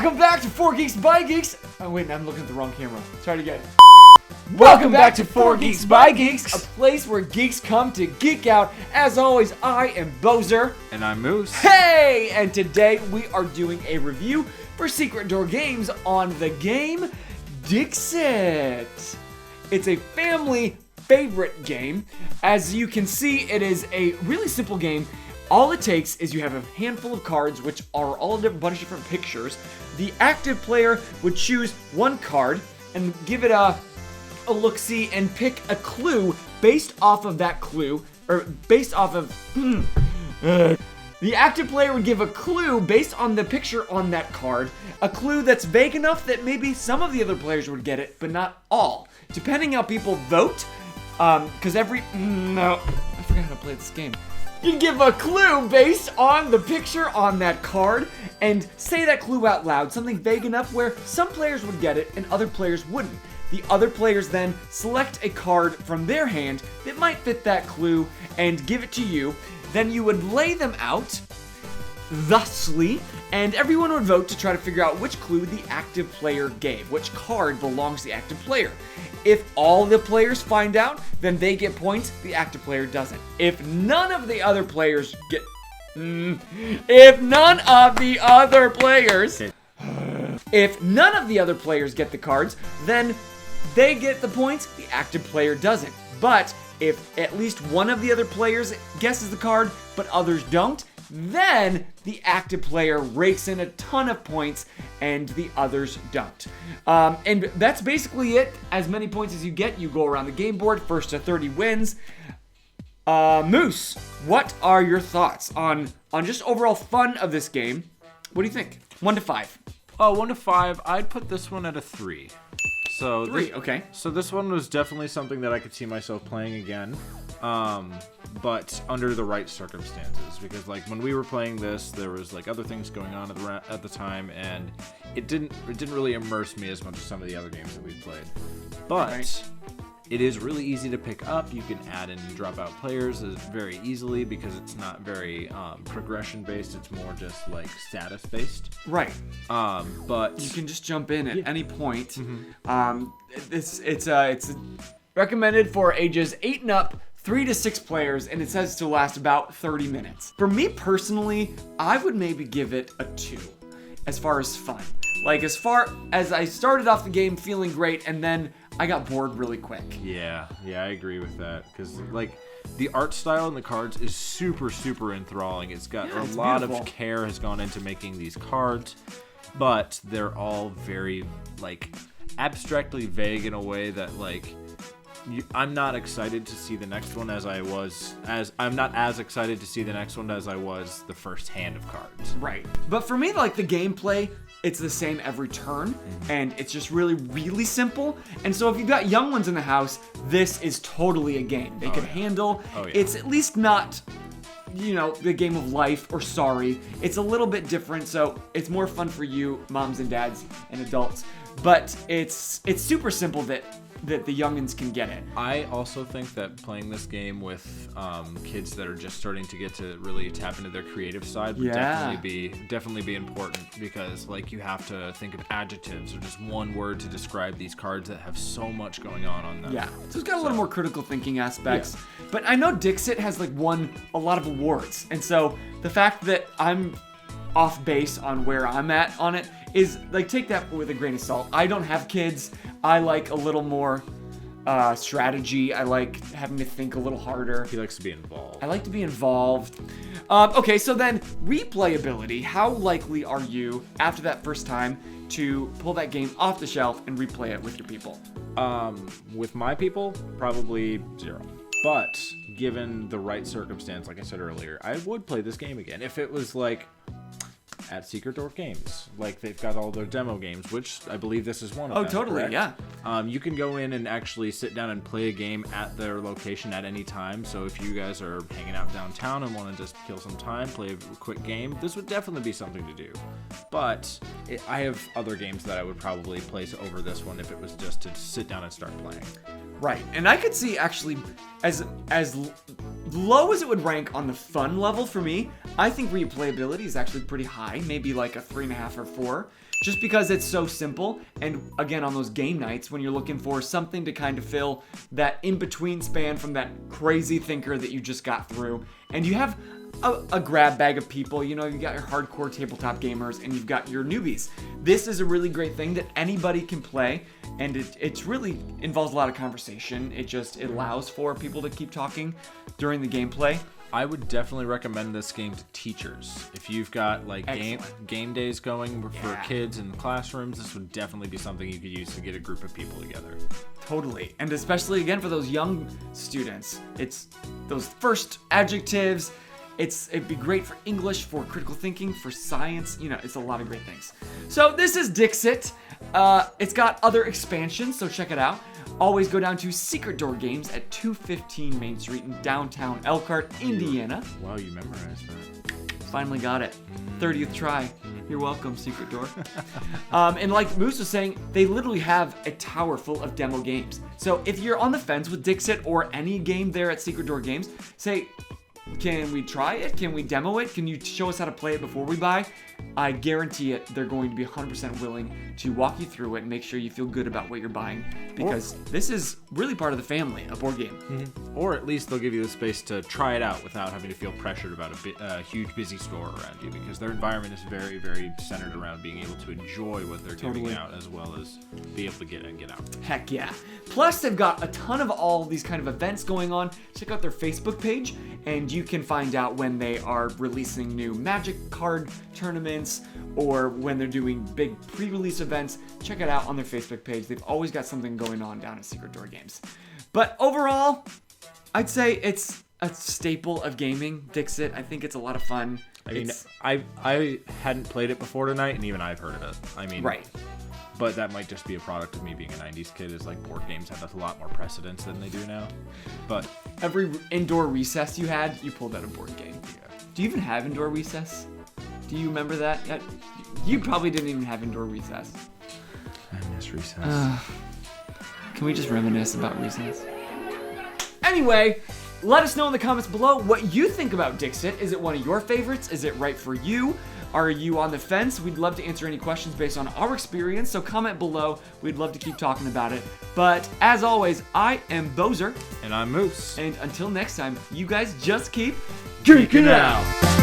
Welcome back to 4 Geeks by Geeks. Oh wait, I'm looking at the wrong camera. Try it again. Welcome back to 4 Geeks by Geeks, a place where geeks come to geek out. As always, I am Bozer. And I'm Moose. Hey! And today we are doing a review for Secret Door Games on the game Dixit. It's a family favorite game. As you can see, it is a really simple game. All it takes is you have a handful of cards, which are all a bunch of different pictures. The active player would choose one card and give it a look-see and pick a clue based off of that clue, or based off of... The active player would give a clue based on the picture on that card, a clue that's vague enough that maybe some of the other players would get it, but not all. Depending how people vote, because no, I forgot how to play this game. You give a clue based on the picture on that card and say that clue out loud, something vague enough where some players would get it and other players wouldn't. The other players then select a card from their hand that might fit that clue and give it to you. Then you would lay them out thusly, and everyone would vote to try to figure out which clue the active player gave, which card belongs to the active player. If all the players find out, then they get points, the active player doesn't. If none of the other players get... If none of the other players get the cards, then they get the points, the active player doesn't. But if at least one of the other players guesses the card, but others don't, then the active player rakes in a ton of points and the others don't. And that's basically it. As many points as you get, you go around the game board. First to 30 wins. Moose, what are your thoughts on just overall fun of this game? What do you think? 1 to 5. 1 to 5, I'd put this one at a 3. So 3, okay. So this one was definitely something that I could see myself playing again, but under the right circumstances. Because like when we were playing this, there was like other things going on at the time, and it didn't really immerse me as much as some of the other games that we played. But right. It is really easy to pick up. You can add in and drop out players very easily because it's not very progression based. It's more just like status based. Right. But you can just jump in at any point. Mm-hmm. It's recommended for ages 8 and up, 3 to 6 players, and it says to last about 30 minutes. For me personally, I would maybe give it a 2 as far as fun. Like as far as I started off the game feeling great, and then I got bored really quick. Yeah, I agree with that. Because, like, the art style in the cards is super, super enthralling. It's got a lot of care has gone into making these cards, but they're all very, like, abstractly vague in a way that, like, I'm not excited to see the next one I'm not as excited to see the next one as I was the first hand of cards. Right. But for me, like, the gameplay, it's the same every turn, and it's just really, really simple. And so if you've got young ones in the house, this is totally a game they could handle. It's at least not, the game of life or Sorry. It's a little bit different, so it's more fun for you, moms and dads and adults. But it's super simple that the youngins can get it. I also think that playing this game with kids that are just starting to get to really tap into their creative side would definitely be important, because like you have to think of adjectives or just one word to describe these cards that have so much going on them. Yeah, so it's got a little more critical thinking aspects. Yeah. But I know Dixit has like won a lot of awards, and so the fact that I'm off base on where I'm at on it is like, take that with a grain of salt. I don't have kids. I like a little more strategy. I like having to think a little harder. He likes to be involved. I like to be involved. Okay, so then replayability. How likely are you after that first time to pull that game off the shelf and replay it with your people? With my people, probably 0. But given the right circumstance, like I said earlier, I would play this game again if it was like at Secret Door Games. Like, they've got all their demo games, which I believe this is one of them. Oh, totally, correct? Yeah. You can go in and actually sit down and play a game at their location at any time. So if you guys are hanging out downtown and want to just kill some time, play a quick game, this would definitely be something to do. But I have other games that I would probably place over this one if it was just to sit down and start playing. Right, and I could see actually as low as it would rank on the fun level for me, I think replayability is actually pretty high high, maybe like a 3.5 or 4, just because it's so simple. And again, on those game nights when you're looking for something to kind of fill that in-between span from that crazy thinker that you just got through, and you have a grab bag of people, you know, you got your hardcore tabletop gamers and you've got your newbies. This is a really great thing that anybody can play, and it's really involves a lot of conversation. It allows for people to keep talking during the gameplay. I would definitely recommend this game to teachers. If you've got like game days going for kids in classrooms, this would definitely be something you could use to get a group of people together. Totally. And especially again for those young students, it's those first adjectives. It'd be great for English, for critical thinking, for science. You know, it's a lot of great things. So this is Dixit. It's got other expansions, so check it out. Always go down to Secret Door Games at 215 Main Street in downtown Elkhart, Indiana. Wow, you memorized that. Finally got it. 30th try. You're welcome, Secret Door. And like Moose was saying, they literally have a tower full of demo games. So if you're on the fence with Dixit or any game there at Secret Door Games, say, can we try it? Can we demo it? Can you show us how to play it before we buy? I guarantee it, they're going to be 100% willing to walk you through it and make sure you feel good about what you're buying, because this is really part of the family, a board game. Mm-hmm. Or at least they'll give you the space to try it out without having to feel pressured about a huge busy store around you, because their environment is very, very centered around being able to enjoy what they're giving out as well as be able to get in and get out. Heck yeah. Plus, they've got a ton of all these kind of events going on. Check out their Facebook page, and you can find out when they are releasing new Magic card tournaments or when they're doing big pre-release events. Check it out on their Facebook page. They've always got something going on down at Secret Door Games. But overall, I'd say it's a staple of gaming, Dixit. I think it's a lot of fun. I mean, I hadn't played it before tonight, and even I've heard of it. I mean, right. But that might just be a product of me being a 90s kid, is like board games have a lot more precedence than they do now. But every indoor recess you had, you pulled out a board game. Yeah. Do you even have indoor recess? Do you remember that? You probably didn't even have indoor recess. I miss recess. Can we just reminisce about recess? Anyway, let us know in the comments below what you think about Dixit. Is it one of your favorites? Is it right for you? Are you on the fence? We'd love to answer any questions based on our experience, so comment below. We'd love to keep talking about it. But as always, I am Bozer. And I'm Moose. And until next time, you guys just keep geeking out.